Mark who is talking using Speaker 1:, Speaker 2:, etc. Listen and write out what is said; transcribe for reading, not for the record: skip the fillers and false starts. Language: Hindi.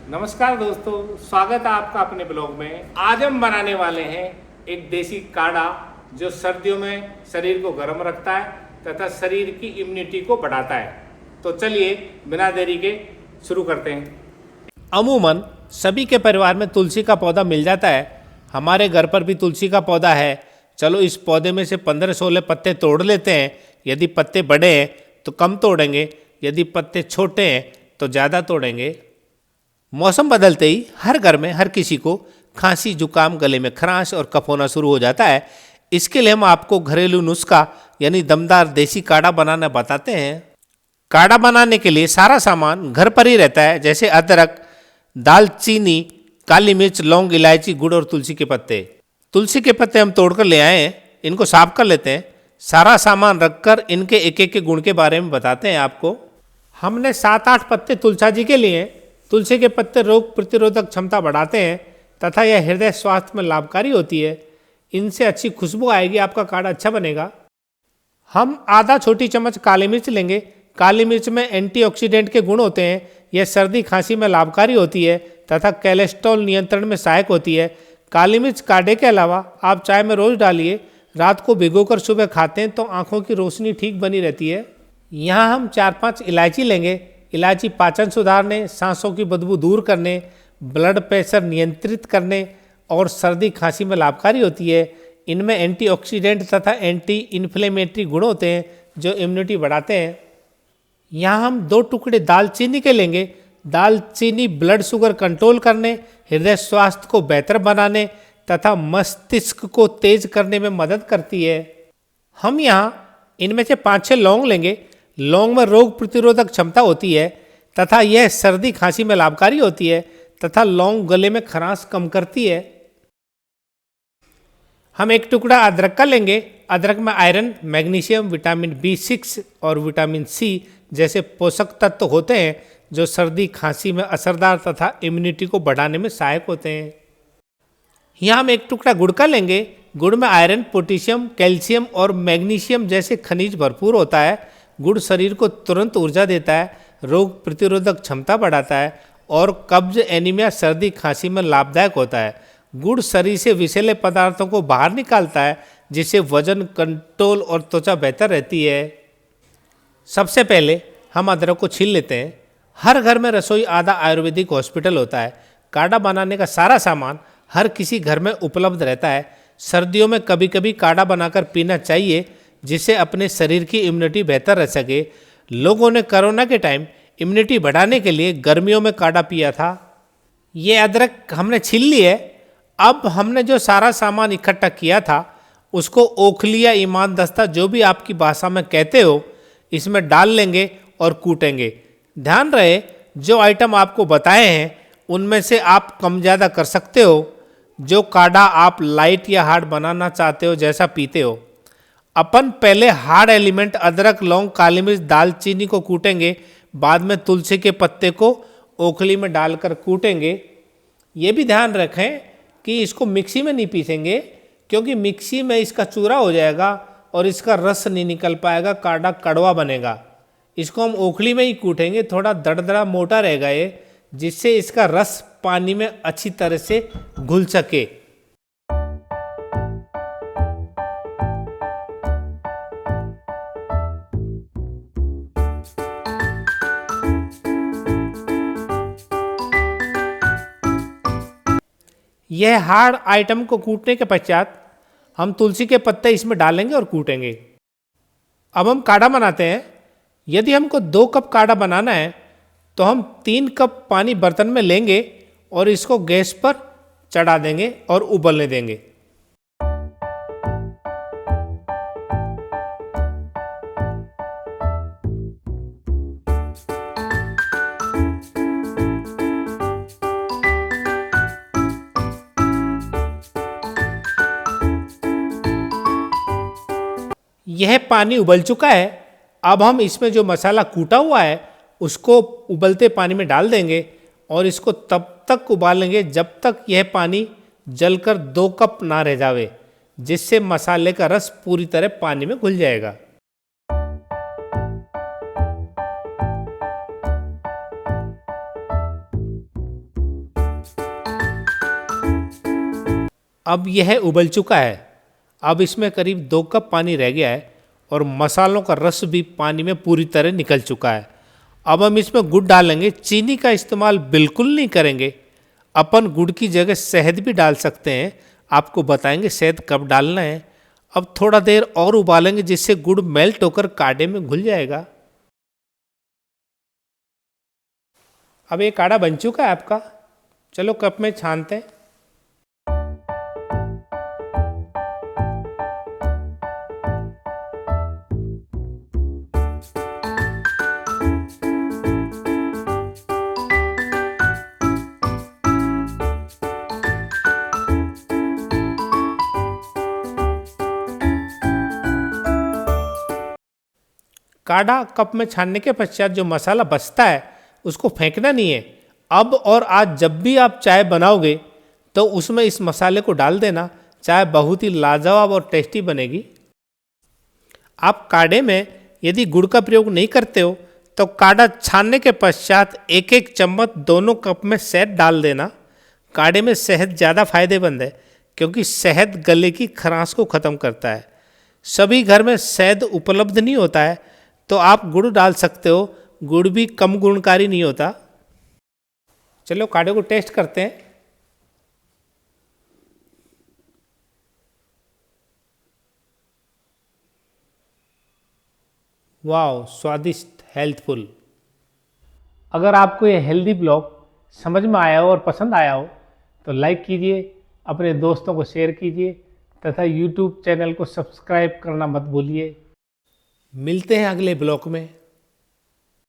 Speaker 1: नमस्कार दोस्तों, स्वागत है आपका अपने ब्लॉग में। आज हम बनाने वाले हैं एक देसी काढ़ा जो सर्दियों में शरीर को गर्म रखता है तथा शरीर की इम्यूनिटी को बढ़ाता है। तो चलिए बिना देरी के शुरू करते हैं। अमूमन सभी के परिवार में तुलसी का पौधा मिल जाता है। हमारे घर पर भी तुलसी का पौधा है। चलो इस पौधे में से 15-16 पत्ते तोड़ लेते हैं। यदि पत्ते बड़े हैं तो कम तोड़ेंगे, यदि पत्ते छोटे हैं तो ज़्यादा तोड़ेंगे। मौसम बदलते ही हर घर में हर किसी को खांसी, जुकाम, गले में खराश और कफ होना शुरू हो जाता है। इसके लिए हम आपको घरेलू नुस्खा यानी दमदार देसी काढ़ा बनाना बताते हैं। काढ़ा बनाने के लिए सारा सामान घर पर ही रहता है, जैसे अदरक, दालचीनी, काली मिर्च, लौंग, इलायची, गुड़ और तुलसी के पत्ते। तुलसी के पत्ते हम तोड़कर ले आए हैं, इनको साफ कर लेते हैं। सारा सामान रखकर इनके एक एक के गुण के बारे में बताते हैं आपको। हमने 7-8 पत्ते तुलसा जी के लिए। तुलसी के पत्ते रोग प्रतिरोधक क्षमता बढ़ाते हैं तथा यह हृदय स्वास्थ्य में लाभकारी होती है। इनसे अच्छी खुशबू आएगी, आपका काढ़ा अच्छा बनेगा। हम आधा छोटी चम्मच काली मिर्च लेंगे। काली मिर्च में एंटीऑक्सीडेंट के गुण होते हैं। यह सर्दी खांसी में लाभकारी होती है तथा कोलेस्ट्रॉल नियंत्रण में सहायक होती है। काली मिर्च काढ़े के अलावा आप चाय में रोज डालिए। रात को भिगोकर सुबह खाते हैं तो आंखों की रोशनी ठीक बनी रहती है। यहाँ हम 4-5 इलायची लेंगे। इलायची पाचन सुधारने, सांसों की बदबू दूर करने, ब्लड प्रेशर नियंत्रित करने और सर्दी खांसी में लाभकारी होती है। इनमें एंटीऑक्सीडेंट तथा एंटी इन्फ्लेमेटरी गुण होते हैं जो इम्यूनिटी बढ़ाते हैं। यहाँ हम 2 टुकड़े दालचीनी के लेंगे। दालचीनी ब्लड शुगर कंट्रोल करने, हृदय स्वास्थ्य को बेहतर बनाने तथा मस्तिष्क को तेज करने में मदद करती है। हम यहाँ इनमें से 5-6 लौंग लेंगे। लौंग में रोग प्रतिरोधक क्षमता होती है तथा यह सर्दी खांसी में लाभकारी होती है तथा लौंग गले में खराश कम करती है। हम 1 टुकड़ा अदरक का लेंगे। अदरक में आयरन, मैग्नीशियम, विटामिन B6 और विटामिन C जैसे पोषक तत्व होते हैं जो सर्दी खांसी में असरदार तथा इम्यूनिटी को बढ़ाने में सहायक होते हैं। यहाँ हम 1 टुकड़ा गुड़ का लेंगे। गुड़ में आयरन, पोटेशियम, कैल्शियम और मैग्नीशियम जैसे खनिज भरपूर होता है। गुड़ शरीर को तुरंत ऊर्जा देता है, रोग प्रतिरोधक क्षमता बढ़ाता है और कब्ज, एनीमिया, सर्दी खांसी में लाभदायक होता है। गुड़ शरीर से विषैले पदार्थों को बाहर निकालता है जिससे वजन कंट्रोल और त्वचा बेहतर रहती है। सबसे पहले हम अदरक को छील लेते हैं। हर घर में रसोई आधा आयुर्वेदिक हॉस्पिटल होता है। काढ़ा बनाने का सारा सामान हर किसी घर में उपलब्ध रहता है। सर्दियों में कभी कभी काढ़ा बनाकर पीना चाहिए जिससे अपने शरीर की इम्यूनिटी बेहतर रह सके। लोगों ने कोरोना के टाइम इम्यूनिटी बढ़ाने के लिए गर्मियों में काढ़ा पिया था। ये अदरक हमने छील ली है। अब हमने जो सारा सामान इकट्ठा किया था उसको ओखली या ईमान दस्ता, जो भी आपकी भाषा में कहते हो, इसमें डाल लेंगे और कूटेंगे। ध्यान रहे जो आइटम आपको बताए हैं उनमें से आप कम ज़्यादा कर सकते हो। जो काढ़ा आप लाइट या हार्ड बनाना चाहते हो, जैसा पीते हो। अपन पहले हार्ड एलिमेंट अदरक, लौंग, काली मिर्च, दालचीनी को कूटेंगे। बाद में तुलसी के पत्ते को ओखली में डालकर कूटेंगे। ये भी ध्यान रखें कि इसको मिक्सी में नहीं पीसेंगे, क्योंकि मिक्सी में इसका चूरा हो जाएगा और इसका रस नहीं निकल पाएगा, काढ़ा कड़वा बनेगा। इसको हम ओखली में ही कूटेंगे। थोड़ा दरदरा मोटा रहेगा ये, जिससे इसका रस पानी में अच्छी तरह से घुल सके। यह हार्ड आइटम को कूटने के पश्चात हम तुलसी के पत्ते इसमें डालेंगे और कूटेंगे। अब हम काढ़ा बनाते हैं। यदि हमको 2 कप काढ़ा बनाना है तो हम 3 कप पानी बर्तन में लेंगे और इसको गैस पर चढ़ा देंगे और उबलने देंगे। यह पानी उबल चुका है। अब हम इसमें जो मसाला कूटा हुआ है उसको उबलते पानी में डाल देंगे और इसको तब तक उबालेंगे जब तक यह पानी जलकर 2 कप ना रह जावे, जिससे मसाले का रस पूरी तरह पानी में घुल जाएगा। अब यह उबल चुका है। अब इसमें करीब 2 कप पानी रह गया है और मसालों का रस भी पानी में पूरी तरह निकल चुका है। अब हम इसमें गुड़ डालेंगे। चीनी का इस्तेमाल बिल्कुल नहीं करेंगे। अपन गुड़ की जगह शहद भी डाल सकते हैं। आपको बताएंगे शहद कब डालना है। अब थोड़ा देर और उबालेंगे जिससे गुड़ मेल्ट होकर काढ़े में घुल जाएगा। अब ये काढ़ा बन चुका है आपका। चलो कप में छानते हैं। काढ़ा कप में छानने के पश्चात जो मसाला बचता है उसको फेंकना नहीं है। अब और आज जब भी आप चाय बनाओगे तो उसमें इस मसाले को डाल देना। चाय बहुत ही लाजवाब और टेस्टी बनेगी। आप काढ़े में यदि गुड़ का प्रयोग नहीं करते हो तो काढ़ा छानने के पश्चात 1-1 चम्मच दोनों कप में शहद डाल देना। काढ़े में शहद ज़्यादा फायदेमंद है क्योंकि शहद गले की खराश को ख़त्म करता है। सभी घर में शहद उपलब्ध नहीं होता है तो आप गुड़ डाल सकते हो। गुड़ भी कम गुणकारी नहीं होता। चलो काढ़े को टेस्ट करते हैं। वाह, स्वादिष्ट, हेल्थफुल। अगर आपको ये हेल्दी ब्लॉग समझ में आया हो और पसंद आया हो तो लाइक कीजिए, अपने दोस्तों को शेयर कीजिए तथा यूट्यूब चैनल को सब्सक्राइब करना मत भूलिए। मिलते हैं अगले ब्लॉग में।